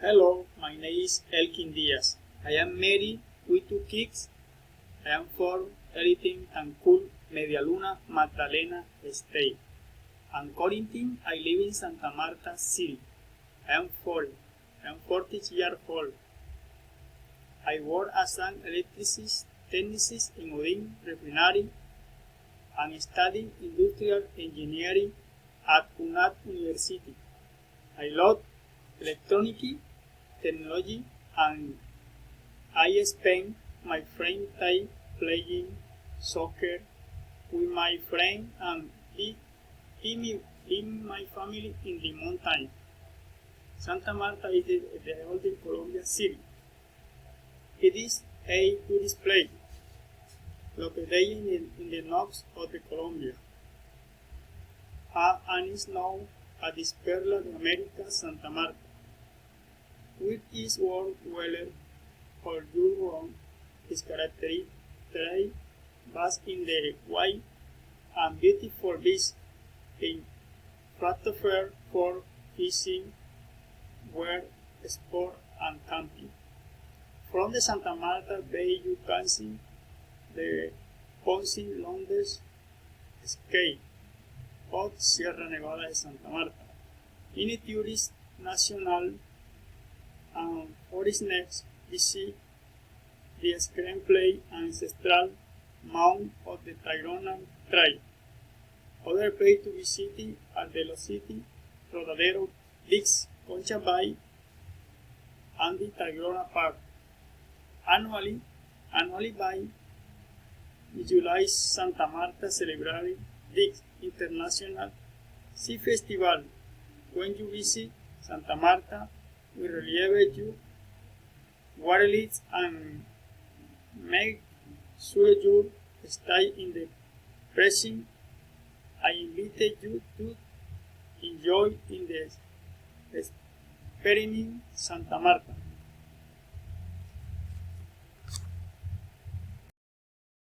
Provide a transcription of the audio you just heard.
Hello, my name is Elkin Diaz. I am married with two kids. I am from Editing and Cool Medialuna, Magdalena State. I'm quarantine. I live in Santa Marta City. I am 40. I am 40 years old. I work as an electricist technicist in Odin Refinery and study industrial engineering at UNAT University. I love electronic technology and I spend my free time playing soccer with my friends and in my family in the mountain. Santa Marta is the oldest Colombia city. It is a tourist place located in the north of the Colombia and is known as the Perla de America Santa Marta, with its warm weather all year round. Its characteristic bask in the wide and beautiful beach in Fraterfair for fishing, wear sport and camping. From the Santa Marta Bay you can see the Ponce Londres Sky of Sierra Nevada de Santa Marta. Many tourists, national and foreigners visit the screenplay and ancestral mound of the Tayrona tribe. Other places to visit are the Los City, Rodadero, Dix, Concha Bay, and the Tayrona Park. Annually by July, Santa Marta celebrates the International Sea Festival. When you visit Santa Marta, we relieve you wireless and make sure you stay in the present. I invite you to enjoy in the experiment Santa Marta.